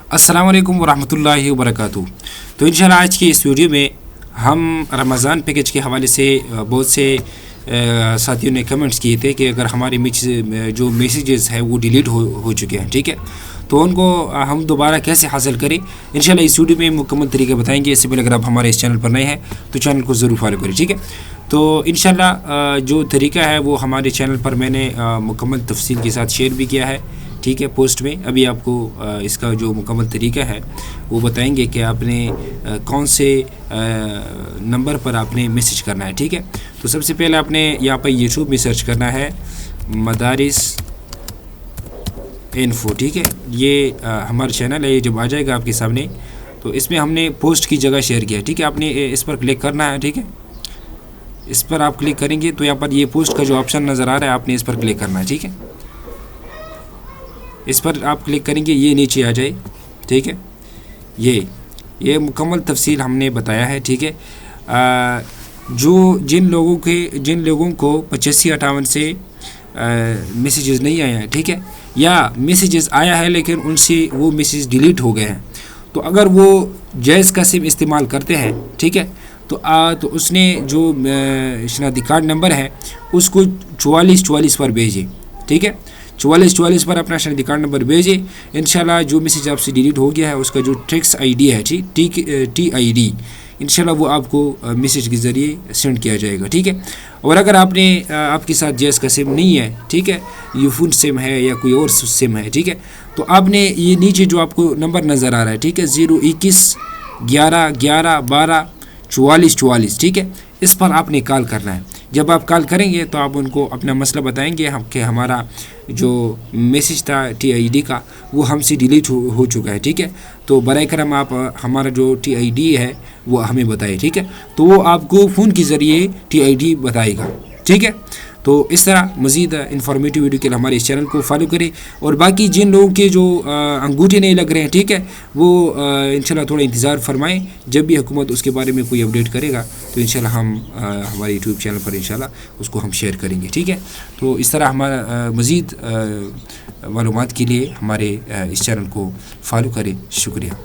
अस्सलाम वालेकुम वरहमतुल्लाहि वबरकातुहू। तो इंशाल्लाह आज की इस वीडियो में हम रमज़ान पैकेज के हवाले से बहुत से साथियों ने कमेंट्स किए थे कि अगर हमारे जो मैसेजेस है वो डिलीट हो चुके हैं, ठीक है, तो उनको हम दोबारा कैसे हासिल करें। इंशाल्लाह इस वीडियो में मुकम्मल तरीके बताएंगे। इससे पहले अगर आप हमारे इस चैनल पर नए हैं तो चैनल को ज़रूर फॉलो करें, ठीक है। तो इंशाल्लाह जो तरीका है वो हमारे चैनल पर मैंने मुकम्मल तफसील के साथ शेयर भी किया है, ठीक है, पोस्ट में। अभी आपको इसका जो मुकम्मल तरीका है वो बताएंगे कि आपने कौन से नंबर पर आपने मैसेज करना है, ठीक है। तो सबसे पहले आपने यहाँ पर यूट्यूब में सर्च करना है मदारिस इन्फो, ठीक है। ये हमारा चैनल है, ये जब आ जाएगा आपके सामने तो इसमें हमने पोस्ट की जगह शेयर किया है, ठीक है। आपने इस पर क्लिक करना है, ठीक है। इस पर आप क्लिक करेंगे तो यहाँ पर ये पोस्ट का जो ऑप्शन नज़र आ रहा है आपने इस पर क्लिक करना है, ठीक है। इस पर आप क्लिक करेंगे, ये नीचे आ जाए, ठीक है। ये मुकम्मल तफसील हमने बताया है, ठीक है। जिन लोगों को 8558 से मैसेजेस नहीं आए हैं, ठीक है, या मैसेजेस आया है लेकिन उनसे वो मैसेज डिलीट हो गए हैं, तो अगर वो जैज़ का सिम इस्तेमाल करते हैं, ठीक है, तो उसने जो शनाख्ती कार्ड नंबर है उसको 4444 पर भेजे, ठीक है। 4444 पर अपना शनाख्ती कार्ड नंबर भेजे। इंशाल्लाह जो मैसेज आपसे डिलीट हो गया है उसका जो ट्रिक्स आईडी है, TID, इंशाल्लाह वो आपको मैसेज के ज़रिए सेंड किया जाएगा, ठीक है। और अगर आपके साथ जैज़ का सिम नहीं है, ठीक है, यूफोन सिम है या कोई और सिम है, ठीक है, तो आपने ये नीचे जो आपको नंबर नज़र आ रहा है, ठीक है, 021 11 11 12 44 44, ठीक है, इस पर आपने कॉल करना है। जब आप कॉल करेंगे तो आप उनको अपना मसला बताएंगे कि हमारा जो मैसेज था TID का वो हमसे डिलीट हो चुका है, ठीक है। तो बराए करम आप हमारा जो TID है वो हमें बताइए, ठीक है। तो वो आपको फ़ोन के ज़रिए TID बताएगा, ठीक है। तो इस तरह मज़ीद इंफॉर्मेटिव वीडियो के लिए हमारे इस चैनल को फॉलो करें। और बाकी जिन लोगों के जो अंगूठे नहीं लग रहे हैं, ठीक है, वो इंशाल्लाह थोड़ा इंतज़ार फरमाएं। जब भी हुकूमत उसके बारे में कोई अपडेट करेगा तो इंशाल्लाह हम हमारे यूट्यूब चैनल पर इंशाल्लाह उसको हम शेयर करेंगे, ठीक है। तो इस तरह हमारा मज़ीद मालूमात के लिए हमारे इस चैनल को फॉलो करें। शुक्रिया।